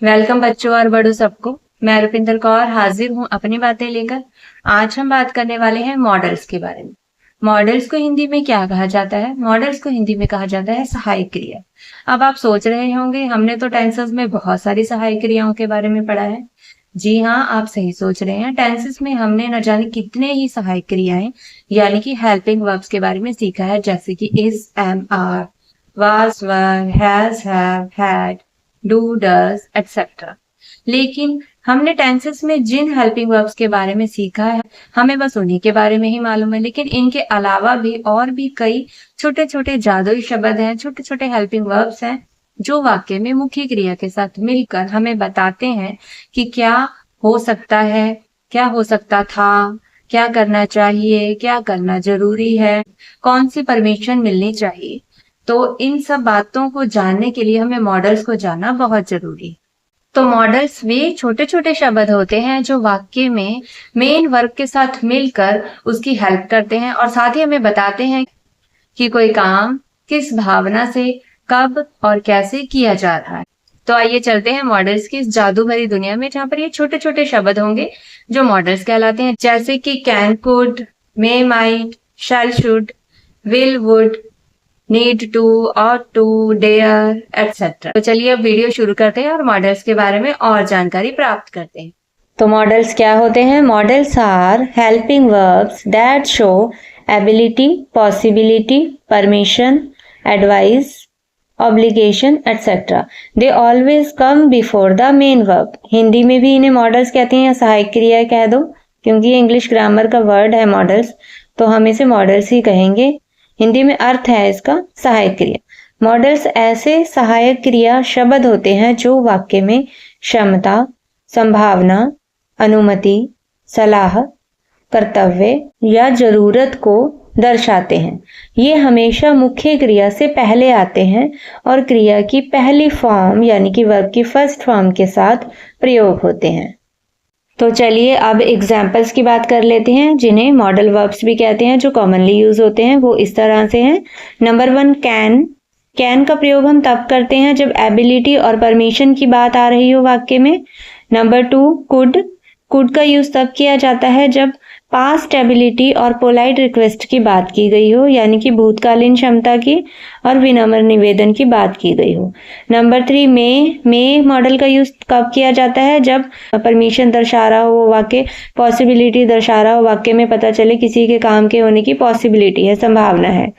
Welcome बच्चों और बड़ों सबको। मैं रुपिंदर कौर हाजिर हूँ अपनी बातें लेकर। आज हम बात करने वाले हैं मॉडल्स के बारे में। मॉडल्स को हिंदी में क्या कहा जाता है? मॉडल्स को हिंदी में कहा जाता है सहायक क्रिया। अब आप सोच रहे होंगे हमने तो टेंसेस में बहुत सारी सहायक क्रियाओं के बारे में पढ़ा है। जी हाँ, आप सही सोच रहे हैं। टेंसेस में हमने न जाने कितने ही सहायक क्रियाएं यानी कि हेल्पिंग वर्ब्स के बारे में सीखा है, जैसे कि is, am, are, was, were, has, have, had, do, does, etc. लेकिन हमने टेंसेस में जिन हेल्पिंग वर्ब्स के बारे में सीखा है हमें बस उन्हीं के बारे में ही मालूम है, लेकिन इनके अलावा भी और भी कई छोटे छोटे जादुई शब्द हैं, छोटे छोटे हेल्पिंग वर्ब्स हैं जो वाक्य में मुख्य क्रिया के साथ मिलकर हमें बताते हैं कि क्या हो सकता है, क्या हो सकता था, क्या करना चाहिए, क्या करना जरूरी है, कौन सी परमिशन मिलनी चाहिए। तो इन सब बातों को जानने के लिए हमें मॉडल्स को जानना बहुत जरूरी है। तो मॉडल्स वे छोटे छोटे शब्द होते हैं जो वाक्य में मेन वर्ब के साथ मिलकर उसकी हेल्प करते हैं और साथ ही हमें बताते हैं कि कोई काम किस भावना से कब और कैसे किया जा रहा है। तो आइए चलते हैं मॉडल्स की इस जादू भरी दुनिया में, जहां पर ये छोटे छोटे शब्द होंगे जो मॉडल्स कहलाते हैं, जैसे कि can, could, may, might, shall, should, will, would, need to, ought to, dare, etcetera. तो चलिए अब वीडियो शुरू करते हैं और मॉडल्स के बारे में और जानकारी प्राप्त करते हैं। तो मॉडल्स क्या होते हैं? Modals are helping verbs that show ability, possibility, permission, advice, obligation etcetera. They always come before the main verb. Hindi में भी इन्हें मॉडल्स कहते हैं या सहायक क्रिया कह दो, क्योंकि ये इंग्लिश ग्रामर का वर्ड है मॉडल्स, तो हम इसे मॉडल्स ही कहेंगे। हिंदी में अर्थ है इसका सहायक क्रिया। मॉडल्स ऐसे सहायक क्रिया शब्द होते हैं जो वाक्य में क्षमता, संभावना, अनुमति, सलाह, कर्तव्य या जरूरत को दर्शाते हैं। ये हमेशा मुख्य क्रिया से पहले आते हैं और क्रिया की पहली फॉर्म यानी कि वर्ब की फर्स्ट फॉर्म के साथ प्रयोग होते हैं। तो चलिए अब एग्जाम्पल्स की बात कर लेते हैं, जिन्हें मॉडल वर्ब्स भी कहते हैं, जो कॉमनली यूज होते हैं। वो इस तरह से हैं। Number 1, can. कैन का प्रयोग हम तब करते हैं जब एबिलिटी और परमिशन की बात आ रही हो वाक्य में। Number 2, could. कुड का यूज तब किया जाता है जब पास्ट एबिलिटी और पोलाइट रिक्वेस्ट की बात की गई हो, यानी कि भूतकालीन क्षमता की और विनम्र निवेदन की बात की गई हो। नंबर 3, मे मॉडल का यूज कब किया जाता है? जब परमिशन दर्शा रहा हो वाक्य, पॉसिबिलिटी दर्शा रहा हो वाक्य में, पता चले किसी के काम के होने की पॉसिबिलिटी है, संभावना है।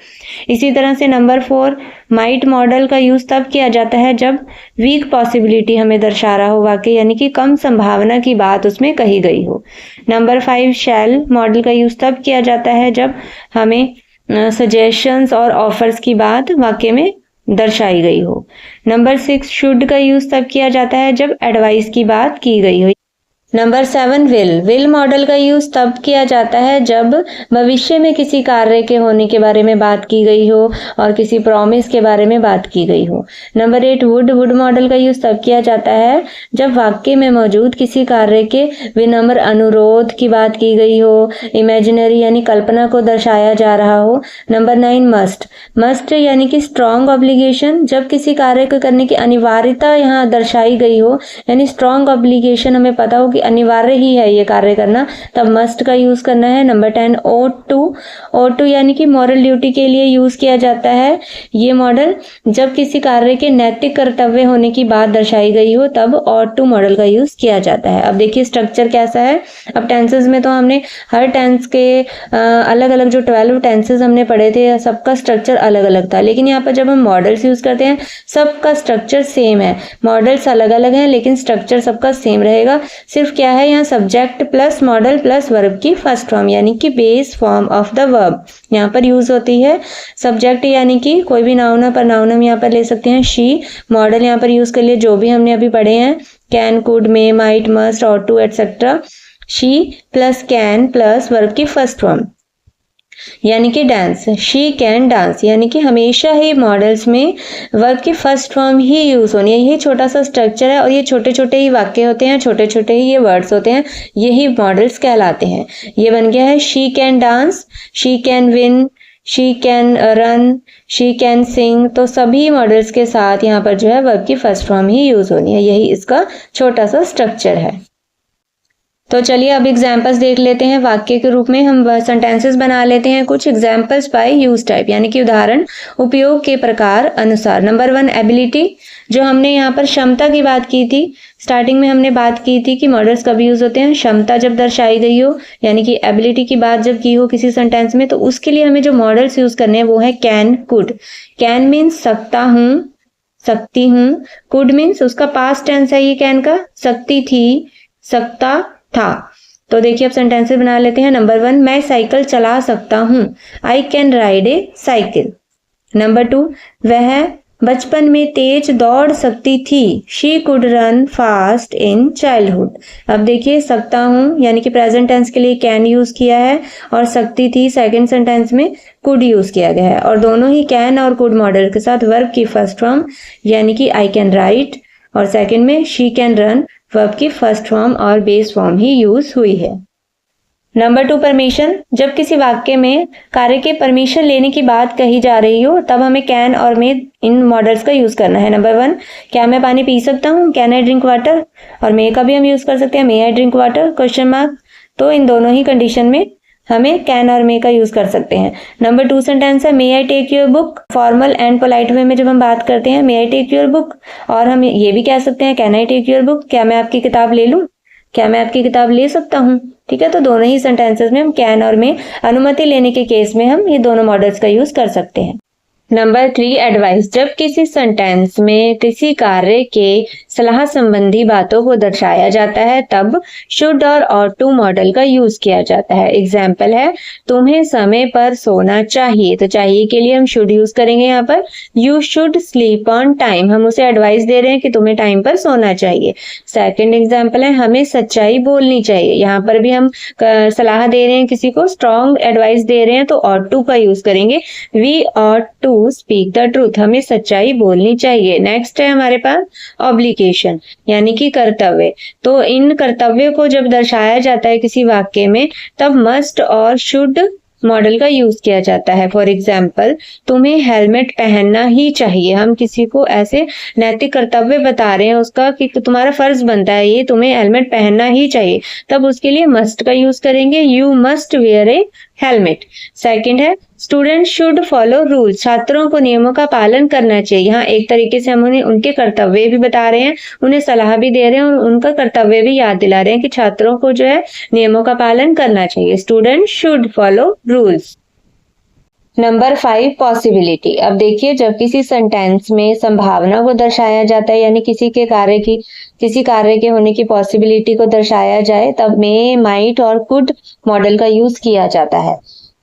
इसी तरह से नंबर 4, माइट मॉडल का यूज तब किया जाता है जब वीक पॉसिबिलिटी हमें दर्शा रहा हो वाक्य, यानी कि कम संभावना की बात उसमें कही गई हो। नंबर 5, शैल मॉडल का यूज तब किया जाता है जब हमें सजेशंस और ऑफर्स की बात वाक्य में दर्शाई गई हो। नंबर 6, शुड का यूज तब किया जाता है जब एडवाइस की बात की गई हो। नंबर 7, विल मॉडल का यूज तब किया जाता है जब भविष्य में किसी कार्य के होने के बारे में बात की गई हो और किसी प्रॉमिस के बारे में बात की गई हो। नंबर 8, वुड मॉडल का यूज तब किया जाता है जब वाक्य में मौजूद किसी कार्य के विनम्र अनुरोध की बात की गई हो, इमेजिनरी यानी कल्पना को दर्शाया जा रहा हो। नंबर 9, मस्ट यानी कि स्ट्रॉन्ग ऑब्लिगेशन, जब किसी कार्य को करने की अनिवार्यता यहाँ दर्शाई गई हो, यानी स्ट्रॉन्ग ऑब्लिगेशन हमें पता हो कि अनिवार्य ही है ये कार्य करना, तब मस्ट का यूज करना है। नंबर 10, ought to यानी कि मॉरल ड्यूटी के लिए यूज किया जाता है ये मॉडल जब किसी कार्य के नैतिक कर्तव्य होने की बात दर्शाई गई हो, तब ought to मॉडल का यूज किया जाता है। अब देखिए स्ट्रक्चर कैसा है। अब टेंसेस में तो हमने हर टेंस के अलग अलग जो 12 टेंसेस हमने पढ़े थे, सबका स्ट्रक्चर अलग अलग था, लेकिन यहाँ पर जब हम मॉडल्स यूज करते हैं सबका स्ट्रक्चर सेम है। मॉडल्स अलग अलग हैं लेकिन स्ट्रक्चर सबका सेम रहेगा। सिर्फ क्या है, यहाँ subject plus model plus verb की फर्स्ट फॉर्म यानी कि base form of the verb यहाँ पर यूज होती है। सब्जेक्ट यानी कि कोई भी नाउन पर नाउन हम यहाँ पर ले सकते हैं शी। मॉडल यहाँ पर यूज कर लिए जो भी हमने अभी पढ़े हैं, can, could, may, might, must, ought to etcetera. She plus can plus verb की फर्स्ट फॉर्म यानी कि डांस, शी कैन डांस, यानी कि हमेशा ही मॉडल्स में वर्ब की फर्स्ट फॉर्म ही यूज होनी है। यही छोटा सा स्ट्रक्चर है और ये छोटे छोटे ही वाक्य होते हैं, छोटे छोटे ही ये वर्ड्स होते हैं, यही मॉडल्स कहलाते हैं। ये बन गया है she can dance, she can win, she can run, she can sing, तो सभी मॉडल्स के साथ यहाँ पर जो है वर्ब की फर्स्ट फॉर्म ही यूज होनी है। यही इसका छोटा सा स्ट्रक्चर है। तो चलिए अब एग्जाम्पल्स देख लेते हैं। वाक्य के रूप में हम सेंटेंसेस बना लेते हैं। कुछ एग्जाम्पल्स बाय यूज टाइप, यानी कि उदाहरण उपयोग के प्रकार अनुसार। नंबर 1 एबिलिटी, जो हमने यहाँ पर क्षमता की बात की थी। स्टार्टिंग में हमने बात की थी कि मॉडल्स कब यूज होते हैं, क्षमता जब दर्शाई गई हो, यानी कि एबिलिटी की बात जब की हो किसी सेंटेंस में, तो उसके लिए हमें जो मॉडल्स यूज करने हैं वो है कैन, कुड। कैन मीन्स सकता हूँ, सकती हूँ। कुड मीन्स उसका पास्ट टेंस है ये कैन का, सकती थी, सकता था। तो देखिए अब सेंटेंसेस बना लेते हैं। नंबर 1 मैं साइकिल चला सकता हूँ, I can ride A cycle. Number 2 वह बचपन में तेज दौड़ सकती थी, she could run fast in childhood. अब देखिए सकता हूँ यानी कि प्रेजेंट टेंस के लिए कैन यूज किया है और सकती थी सेकंड सेंटेंस में कुड यूज किया गया है, और दोनों ही कैन और कुड मॉडल के साथ वर्ब की फर्स्ट फॉर्म यानी कि आई कैन राइट और सेकंड में शी कैन रन वर्ब की फर्स्ट फॉर्म और बेस फॉर्म ही यूज हुई है। नंबर 2 परमिशन, जब किसी वाक्य में कार्य के परमिशन लेने की बात कही जा रही हो तब हमें कैन और मे इन मॉडल्स का यूज करना है। नंबर 1 क्या मैं पानी पी सकता हूँ, कैन आई ड्रिंक वाटर, और मे का भी हम यूज कर सकते हैं, may I drink water question mark. तो इन दोनों ही कंडीशन में हमें कैन और मे का यूज कर सकते हैं। नंबर 2 सेंटेंस है may I take your book. Formal and polite way में जब हम बात करते हैं may I take your book, और हम ये भी कह सकते हैं can I take your book, क्या मैं आपकी किताब ले लूं, क्या मैं आपकी किताब ले सकता हूं। ठीक है, तो दोनों ही सेंटेंसेस में हम कैन और मे अनुमति लेने के केस में हम ये दोनों मॉडल्स का यूज कर सकते हैं। नंबर 3 एडवाइस, जब किसी सेंटेंस में किसी कार्य के सलाह संबंधी बातों को दर्शाया जाता है तब शुड और ought to मॉडल का यूज किया जाता है। एग्जाम्पल है तुम्हें समय पर सोना चाहिए, तो चाहिए के लिए हम शुड यूज करेंगे यहाँ पर। You should sleep on time, हम उसे एडवाइस दे रहे हैं कि तुम्हें टाइम पर सोना चाहिए। सेकंड एग्जाम्पल है हमें सच्चाई बोलनी चाहिए, यहाँ पर भी हम सलाह दे रहे हैं किसी को, स्ट्रॉन्ग एडवाइस दे रहे हैं तो ought to का यूज करेंगे। We ought to speak the truth, हमें सच्चाई बोलनी चाहिए। नेक्स्ट है हमारे पास ऑब्लिगेशन यानी कि कर्तव्य, तो इन कर्तव्य को जब दर्शाया जाता है किसी वाक्य में तब मस्ट और शुड मॉडल का यूज किया जाता है। फॉर एग्जाम्पल तुम्हें हेलमेट पहनना ही चाहिए, हम किसी को ऐसे नैतिक कर्तव्य बता रहे हैं उसका कि तुम्हारा फर्ज बनता है ये, तुम्हें हेलमेट पहनना ही चाहिए, तब उसके लिए मस्ट का यूज करेंगे, you must where A helmet. Second है स्टूडेंट शुड फॉलो रूल, छात्रों को नियमों का पालन करना चाहिए। यहाँ एक तरीके से हम उन्हें उनके कर्तव्य भी बता रहे हैं, उन्हें सलाह भी दे रहे हैं और उनका कर्तव्य भी याद दिला रहे हैं कि छात्रों को जो है नियमों का पालन करना चाहिए। Student should follow rules. Number 5 possibility, अब देखिए जब किसी सेंटेंस में संभावना को दर्शाया जाता है यानी किसी कार्य के होने की पॉसिबिलिटी को दर्शाया जाए तब मे, माइट और कुड मॉडल का यूज किया जाता है।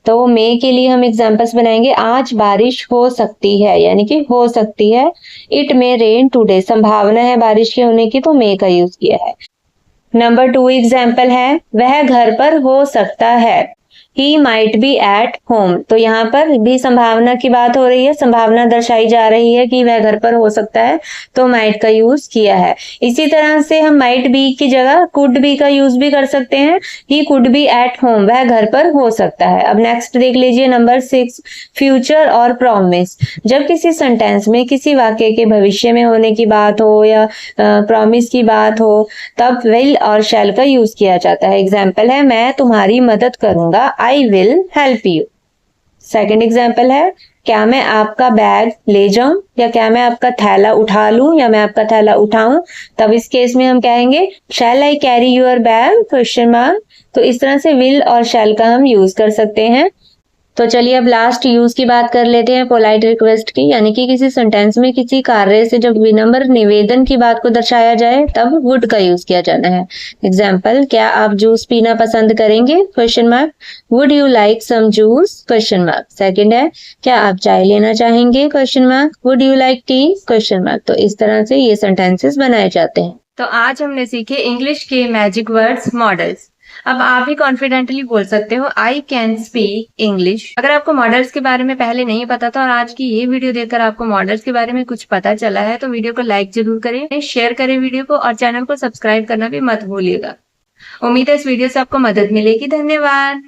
तो मे के लिए हम एग्जांपल्स बनाएंगे, आज बारिश हो सकती है यानी कि हो सकती है। इट मे रेन टुडे, संभावना है बारिश के होने की तो मे का यूज किया है। नंबर 2 एग्जाम्पल है वह घर पर हो सकता है, he might be at home, तो यहाँ पर भी संभावना की बात हो रही है, संभावना दर्शाई जा रही है कि वह घर पर हो सकता है तो माइट का यूज किया है। इसी तरह से हम माइट बी की जगह कुड बी का यूज भी कर सकते हैं, he could be at home, वह घर पर हो सकता है। अब नेक्स्ट देख लीजिए नंबर 6 फ्यूचर और प्रॉमिस, जब किसी सेंटेंस में किसी वाक्य के भविष्य में होने की बात हो या प्रॉमिस की बात हो तब विल और शैल का यूज किया जाता है। एग्जाम्पल है मैं तुम्हारी मदद करूंगा, I will help you। Second example है क्या मैं आपका बैग ले जाऊं या क्या मैं आपका थैला उठा लूं या मैं आपका थैला उठाऊं, तब इस केस में हम कहेंगे shall I carry your bag question mark. तो इस तरह से will और shall का हम यूज कर सकते हैं। तो चलिए अब लास्ट यूज की बात कर लेते हैं पोलाइट रिक्वेस्ट की, यानी कि किसी सेंटेंस में किसी कार्य से जब विनम्र निवेदन की बात को दर्शाया जाए तब वुड का यूज किया जाना है। एग्जाम्पल क्या आप जूस पीना पसंद करेंगे question mark, would you like some juice question mark. Second है क्या आप चाय लेना चाहेंगे question mark, would you like tea question mark. तो इस तरह से ये सेंटेंसेस बनाए जाते हैं। तो आज हमने सीखे इंग्लिश के मैजिक वर्ड्स मॉडल्स। अब आप भी कॉन्फिडेंटली बोल सकते हो आई कैन स्पीक इंग्लिश। अगर आपको मॉडल्स के बारे में पहले नहीं पता था और आज की ये वीडियो देखकर आपको मॉडल्स के बारे में कुछ पता चला है तो वीडियो को लाइक जरूर करें, शेयर करें वीडियो को और चैनल को सब्सक्राइब करना भी मत भूलिएगा। उम्मीद है इस वीडियो से आपको मदद मिलेगी। धन्यवाद।